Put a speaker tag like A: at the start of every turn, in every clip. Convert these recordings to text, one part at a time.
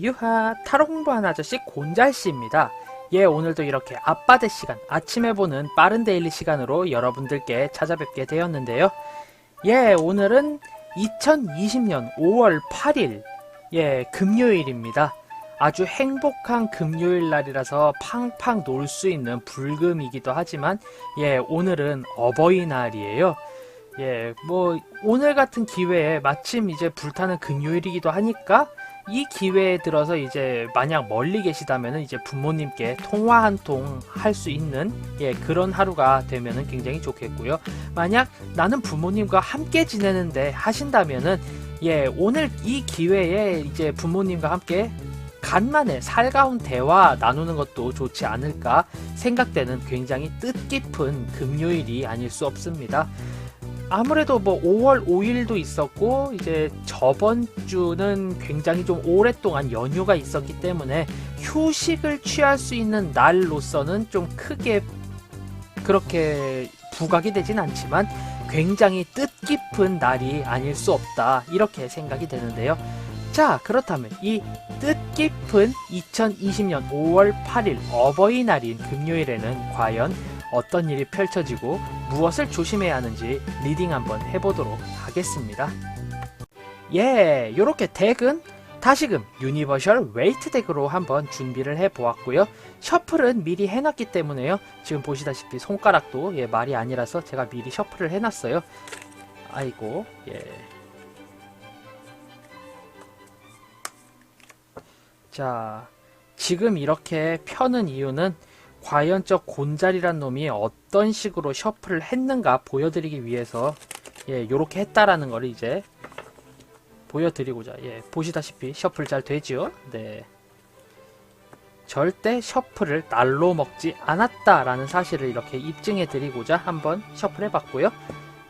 A: 유하, 타로 공부하는 아저씨 곤잘씨입니다. 예, 오늘도 이렇게 아빠대 시간, 아침에 보는 빠른 데일리 시간으로 여러분들께 찾아뵙게 되었는데요. 예, 오늘은 2020년 5월 8일, 예, 금요일입니다. 아주 행복한 금요일 날이라서 팡팡 놀 수 있는 불금이기도 하지만, 예, 오늘은 어버이날이에요. 예, 오늘 같은 기회에 마침 이제 불타는 금요일이기도 하니까, 이 기회에 들어서 이제 만약 멀리 계시다면은 이제 부모님께 통화 한 통 할 수 있는 예 그런 하루가 되면은 굉장히 좋겠고요. 만약 나는 부모님과 함께 지내는데 하신다면은 예 오늘 이 기회에 이제 부모님과 함께 간만에 살가운 대화 나누는 것도 좋지 않을까 생각되는 굉장히 뜻깊은 금요일이 아닐 수 없습니다. 아무래도 5월 5일도 있었고 이제 저번 주는 굉장히 좀 오랫동안 연휴가 있었기 때문에 휴식을 취할 수 있는 날로서는 좀 크게 그렇게 부각이 되진 않지만 굉장히 뜻깊은 날이 아닐 수 없다 이렇게 생각이 되는데요. 자, 그렇다면 이 뜻깊은 2020년 5월 8일 어버이날인 금요일에는 과연 어떤 일이 펼쳐지고 무엇을 조심해야 하는지 리딩 한번 해보도록 하겠습니다. 예, 요렇게 덱은 다시금 유니버셜 웨이트 덱으로 한번 준비를 해보았고요. 셔플은 미리 해놨기 때문에요. 지금 보시다시피 손가락도 예, 말이 아니라서 제가 미리 셔플을 해놨어요. 아이고, 예. 자, 지금 이렇게 펴는 이유는 과연 저 곤잘이란 놈이 어떤 식으로 셔플을 했는가 보여드리기 위해서 예, 요렇게 했다라는 걸 이제 보여드리고자 예, 보시다시피 셔플 잘 되죠? 네. 절대 셔플을 날로 먹지 않았다라는 사실을 이렇게 입증해 드리고자 한번 셔플 해봤고요.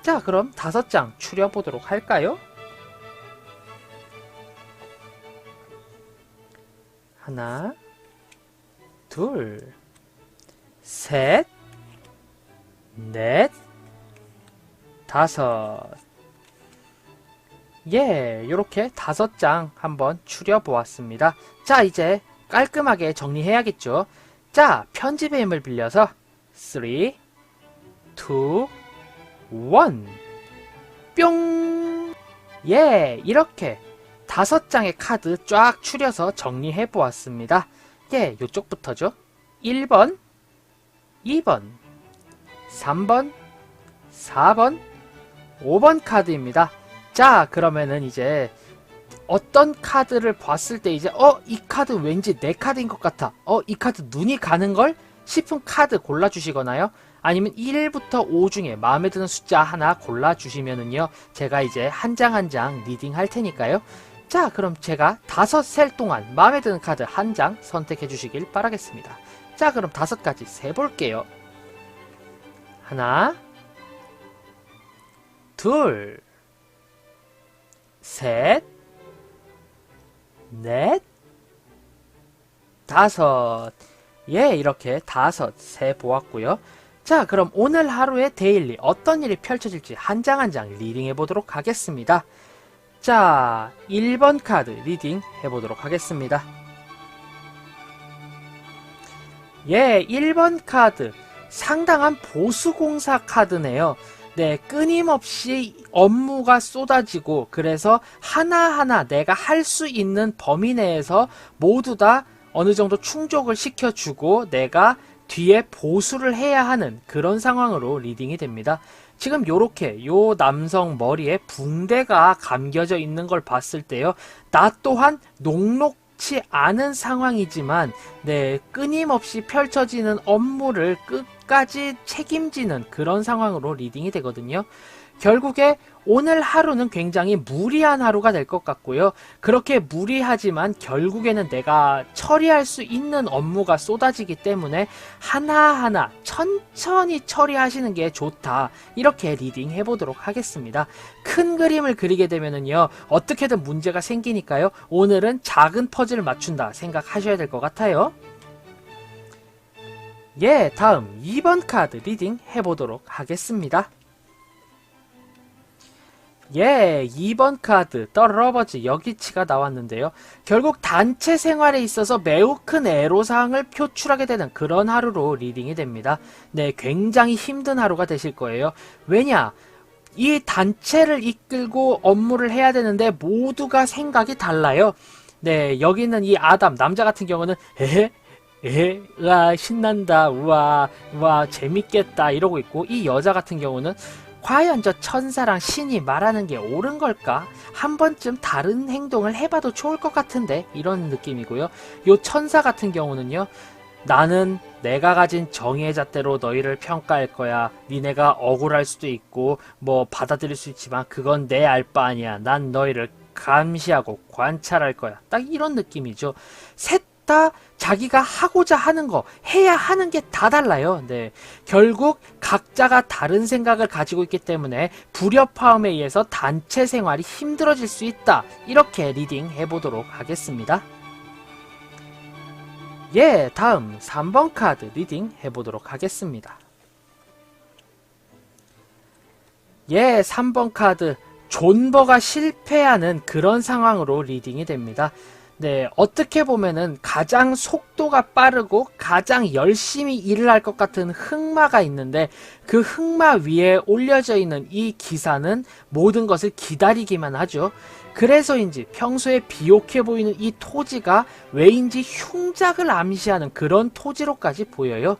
A: 자, 그럼 5장 추려보도록 할까요? 하나, 둘, 셋, 넷, 다섯. 예, 요렇게 5장 한번 추려보았습니다. 자, 이제 깔끔하게 정리해야겠죠. 자, 편집의 힘을 빌려서 3, 2, 1 뿅! 예, 이렇게 5장의 카드 쫙 추려서 정리해보았습니다. 예, 요쪽부터죠. 1번, 2번, 3번, 4번, 5번 카드입니다. 자, 그러면은 이제 어떤 카드를 봤을 때 이제 이 카드 왠지 내 카드인 것 같아. 이 카드 눈이 가는걸? 싶은 카드 골라주시거나요. 아니면 1부터 5 중에 마음에 드는 숫자 하나 골라주시면은요. 제가 이제 한 장 한 장 리딩 할 테니까요. 자, 그럼 제가 5셀 동안 마음에 드는 카드 한 장 선택해 주시길 바라겠습니다. 자, 그럼 5가지 세볼게요. 하나, 둘, 셋, 넷, 다섯. 예, 이렇게 5 세보았고요. 자, 그럼 오늘 하루의 데일리 어떤 일이 펼쳐질지 한 장 한 장 리딩 해보도록 하겠습니다. 자, 1번 카드 리딩 해보도록 하겠습니다. 예, 1번 카드 상당한 보수공사 카드네요. 네, 끊임없이 업무가 쏟아지고 그래서 하나하나 내가 할 수 있는 범위 내에서 모두 다 어느 정도 충족을 시켜주고 내가 뒤에 보수를 해야 하는 그런 상황으로 리딩이 됩니다. 지금 요렇게 요 남성 머리에 붕대가 감겨져 있는 걸 봤을 때요. 나 또한 녹록치 않은 상황이지만 네, 끊임없이 펼쳐지는 업무를 끝까지 책임지는 그런 상황으로 리딩이 되거든요. 결국에 오늘 하루는 굉장히 무리한 하루가 될 것 같고요. 그렇게 무리하지만 결국에는 내가 처리할 수 있는 업무가 쏟아지기 때문에 하나하나 천천히 처리하시는 게 좋다. 이렇게 리딩 해보도록 하겠습니다. 큰 그림을 그리게 되면은요. 어떻게든 문제가 생기니까요. 오늘은 작은 퍼즐을 맞춘다 생각하셔야 될 것 같아요. 예, 다음 2번 카드 리딩 해보도록 하겠습니다. 예, 2번 카드 더 러버즈 여기치가 나왔는데요. 결국 단체 생활에 있어서 매우 큰 애로사항을 표출하게 되는 그런 하루로 리딩이 됩니다. 네, 굉장히 힘든 하루가 되실 거예요. 왜냐? 이 단체를 이끌고 업무를 해야 되는데 모두가 생각이 달라요. 네, 여기 있는 이 아담 남자 같은 경우는 으아 신난다, 우와 재밌겠다 이러고 있고, 이 여자 같은 경우는 과연 저 천사랑 신이 말하는 게 옳은 걸까? 한 번쯤 다른 행동을 해봐도 좋을 것 같은데, 이런 느낌이고요. 요 천사 같은 경우는요, 나는 내가 가진 정의의 잣대로 너희를 평가할 거야. 니네가 억울할 수도 있고 뭐 받아들일 수 있지만 그건 내 알 바 아니야. 난 너희를 감시하고 관찰할 거야. 딱 이런 느낌이죠. 셋 다 자기가 하고자 하는 거, 해야 하는 게 다 달라요. 네, 결국 각자가 다른 생각을 가지고 있기 때문에 불협화음에 의해서 단체 생활이 힘들어질 수 있다. 이렇게 리딩 해보도록 하겠습니다. 예, 다음 3번 카드 리딩 해보도록 하겠습니다. 예, 3번 카드 존버가 실패하는 그런 상황으로 리딩이 됩니다. 네, 어떻게 보면은 가장 속도가 빠르고 가장 열심히 일을 할 것 같은 흑마가 있는데, 그 흑마 위에 올려져 있는 이 기사는 모든 것을 기다리기만 하죠. 그래서인지 평소에 비옥해 보이는 이 토지가 왜인지 흉작을 암시하는 그런 토지로까지 보여요.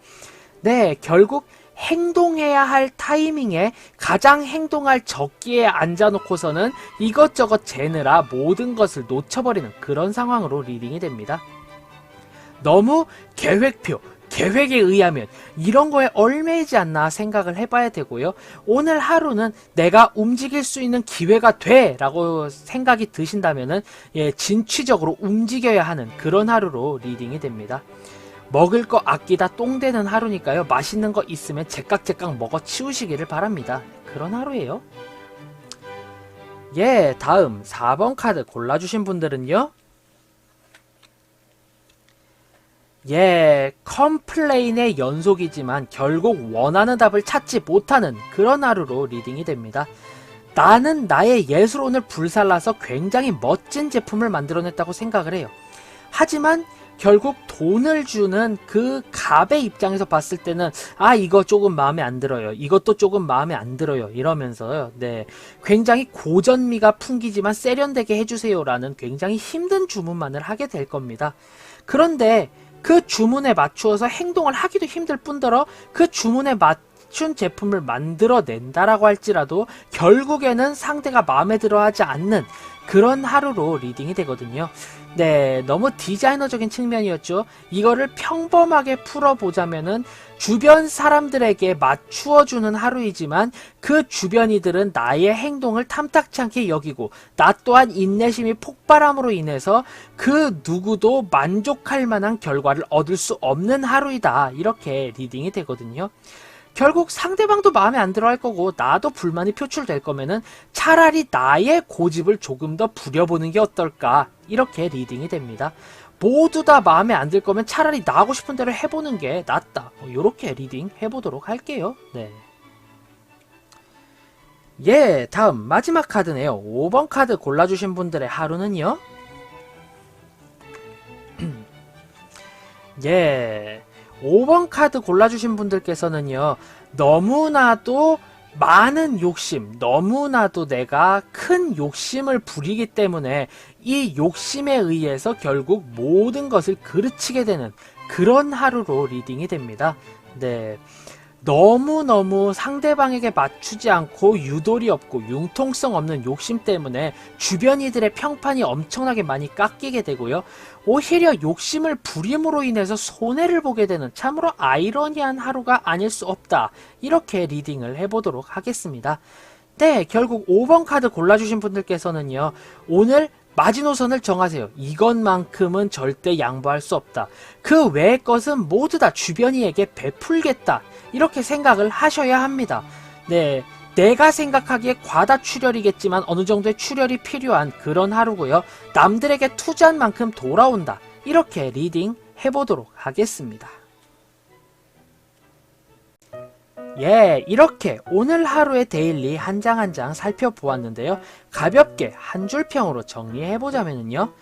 A: 네, 결국 행동해야 할 타이밍에 가장 행동할 적기에 앉아놓고서는 이것저것 재느라 모든 것을 놓쳐버리는 그런 상황으로 리딩이 됩니다. 너무 계획표, 계획에 의하면 이런 거에 얽매이지 않나 생각을 해봐야 되고요. 오늘 하루는 내가 움직일 수 있는 기회가 돼 라고 생각이 드신다면은, 예, 진취적으로 움직여야 하는 그런 하루로 리딩이 됩니다. 먹을 거 아끼다 똥 되는 하루니까요. 맛있는 거 있으면 제깍제깍 먹어 치우시기를 바랍니다. 그런 하루예요. 예, 다음 4번 카드 골라주신 분들은요. 예, 컴플레인의 연속이지만 결국 원하는 답을 찾지 못하는 그런 하루로 리딩이 됩니다. 나는 나의 예술 오늘 불살라서 굉장히 멋진 제품을 만들어냈다고 생각을 해요. 하지만 결국 돈을 주는 그 갑의 입장에서 봤을 때는, 아, 이거 조금 마음에 안 들어요. 이것도 조금 마음에 안 들어요. 이러면서요. 네, 굉장히 고전미가 풍기지만 세련되게 해주세요라는 굉장히 힘든 주문만을 하게 될 겁니다. 그런데 그 주문에 맞추어서 행동을 하기도 힘들 뿐더러 그 주문에 맞춘 제품을 만들어낸다라고 할지라도 결국에는 상대가 마음에 들어하지 않는 그런 하루로 리딩이 되거든요. 네, 너무 디자이너적인 측면이었죠. 이거를 평범하게 풀어보자면은 주변 사람들에게 맞추어주는 하루이지만 그 주변이들은 나의 행동을 탐탁치 않게 여기고 나 또한 인내심이 폭발함으로 인해서 그 누구도 만족할 만한 결과를 얻을 수 없는 하루이다. 이렇게 리딩이 되거든요. 결국 상대방도 마음에 안 들어 할 거고 나도 불만이 표출될 거면은 차라리 나의 고집을 조금 더 부려보는 게 어떨까, 이렇게 리딩이 됩니다. 모두 다 마음에 안 들 거면 차라리 나 하고 싶은 대로 해보는 게 낫다. 이렇게 리딩 해보도록 할게요. 네. 예, 다음 마지막 카드네요. 5번 카드 골라주신 분들의 하루는요. 예, 5번 카드 골라주신 분들께서는요, 너무나도 많은 욕심, 너무나도 내가 큰 욕심을 부리기 때문에 이 욕심에 의해서 결국 모든 것을 그르치게 되는 그런 하루로 리딩이 됩니다. 네, 너무너무 상대방에게 맞추지 않고 유도리 없고 융통성 없는 욕심 때문에 주변 이들의 평판이 엄청나게 많이 깎이게 되고요. 오히려 욕심을 부림으로 인해서 손해를 보게 되는 참으로 아이러니한 하루가 아닐 수 없다. 이렇게 리딩을 해보도록 하겠습니다. 네, 결국 5번 카드 골라주신 분들께서는요, 오늘 마지노선을 정하세요. 이것만큼은 절대 양보할 수 없다. 그 외의 것은 모두 다 주변이에게 베풀겠다. 이렇게 생각을 하셔야 합니다. 네, 내가 생각하기에 과다 출혈이겠지만 어느 정도의 출혈이 필요한 그런 하루고요. 남들에게 투자한 만큼 돌아온다. 이렇게 리딩 해보도록 하겠습니다. 예, 이렇게 오늘 하루의 데일리 한 장 한 장 살펴보았는데요. 가볍게 한 줄평으로 정리해보자면요.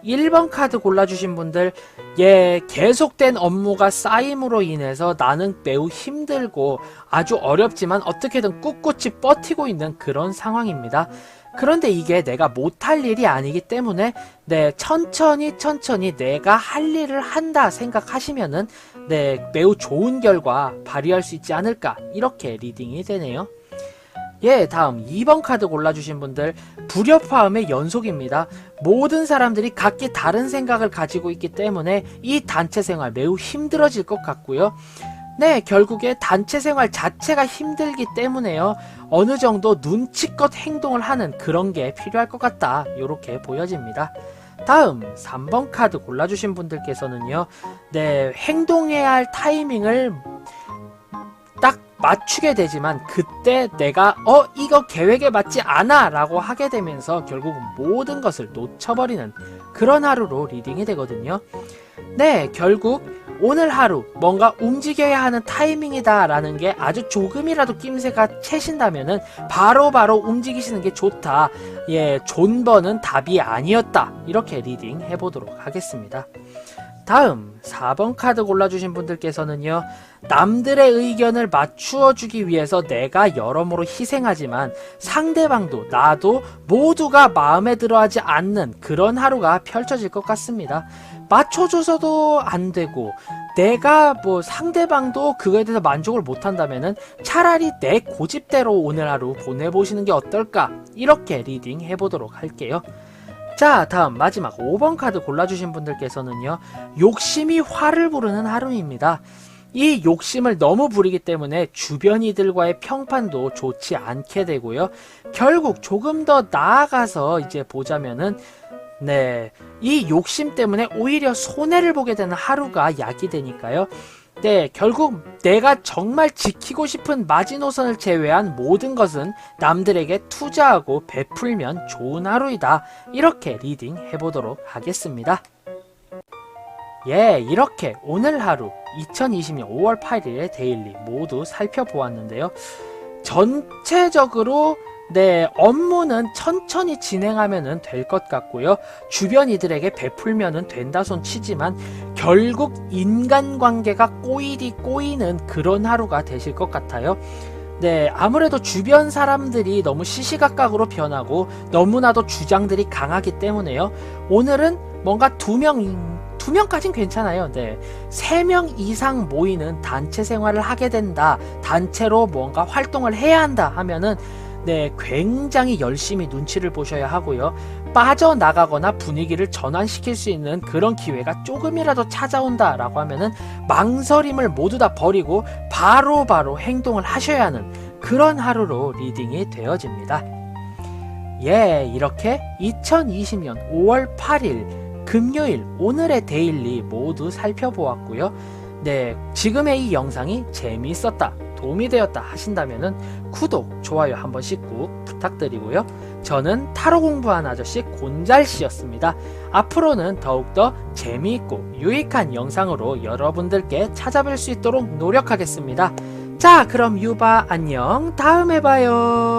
A: 1번 카드 골라주신 분들, 예, 계속된 업무가 쌓임으로 인해서 나는 매우 힘들고 아주 어렵지만 어떻게든 꿋꿋이 버티고 있는 그런 상황입니다. 그런데 이게 내가 못할 일이 아니기 때문에 천천히 내가 할 일을 한다 생각하시면은 매우 좋은 결과 발휘할 수 있지 않을까, 이렇게 리딩이 되네요. 예, 다음 2번 카드 골라주신 분들, 불협화음의 연속입니다. 모든 사람들이 각기 다른 생각을 가지고 있기 때문에 이 단체 생활 매우 힘들어질 것 같고요. 결국에 단체 생활 자체가 힘들기 때문에요. 어느 정도 눈치껏 행동을 하는 그런 게 필요할 것 같다, 이렇게 보여집니다. 다음 3번 카드 골라주신 분들께서는요. 행동해야 할 타이밍을 딱 맞추게 되지만 그때 내가 이거 계획에 맞지 않아 라고 하게 되면서 결국은 모든 것을 놓쳐버리는 그런 하루로 리딩이 되거든요. 결국 오늘 하루 뭔가 움직여야 하는 타이밍이다 라는 게 아주 조금이라도 낌새가 채신다면은 바로바로 움직이시는 게 좋다. 예, 존버는 답이 아니었다. 이렇게 리딩 해보도록 하겠습니다. 다음 4번 카드 골라주신 분들께서는요. 남들의 의견을 맞추어주기 위해서 내가 여러모로 희생하지만 상대방도 나도 모두가 마음에 들어하지 않는 그런 하루가 펼쳐질 것 같습니다. 맞춰줘서도 안 되고 내가 상대방도 그거에 대해서 만족을 못한다면은 차라리 내 고집대로 오늘 하루 보내보시는 게 어떨까, 이렇게 리딩 해보도록 할게요. 자, 다음 마지막 5번 카드 골라주신 분들께서는요. 욕심이 화를 부르는 하루입니다. 이 욕심을 너무 부리기 때문에 주변 이들과의 평판도 좋지 않게 되고요. 결국 조금 더 나아가서 이제 보자면은 이 욕심 때문에 오히려 손해를 보게 되는 하루가 야기되니까요. 결국 내가 정말 지키고 싶은 마지노선을 제외한 모든 것은 남들에게 투자하고 베풀면 좋은 하루이다. 이렇게 리딩 해보도록 하겠습니다. 예, 이렇게 오늘 하루 2020년 5월 8일의 데일리 모두 살펴보았는데요. 전체적으로 업무는 천천히 진행하면 될 것 같고요. 주변 이들에게 베풀면 된다 손 치지만 결국 인간관계가 꼬이는 그런 하루가 되실 것 같아요. 아무래도 주변 사람들이 너무 시시각각으로 변하고 너무나도 주장들이 강하기 때문에요. 오늘은 뭔가 2명까진 괜찮아요. 3명 이상 모이는 단체 생활을 하게 된다. 단체로 뭔가 활동을 해야 한다 하면은 굉장히 열심히 눈치를 보셔야 하고요. 빠져나가거나 분위기를 전환시킬 수 있는 그런 기회가 조금이라도 찾아온다라고 하면은 망설임을 모두 다 버리고 바로바로 행동을 하셔야 하는 그런 하루로 리딩이 되어집니다. 예, 이렇게 2020년 5월 8일 금요일 오늘의 데일리 모두 살펴보았고요. 지금의 이 영상이 재미있었다, 도움이 되었다 하신다면은 구독, 좋아요 한 번씩 꼭 부탁드리고요. 저는 타로 공부하는 아저씨 곤잘씨였습니다. 앞으로는 더욱더 재미있고 유익한 영상으로 여러분들께 찾아뵐 수 있도록 노력하겠습니다. 자, 그럼 유바 안녕, 다음에 봐요.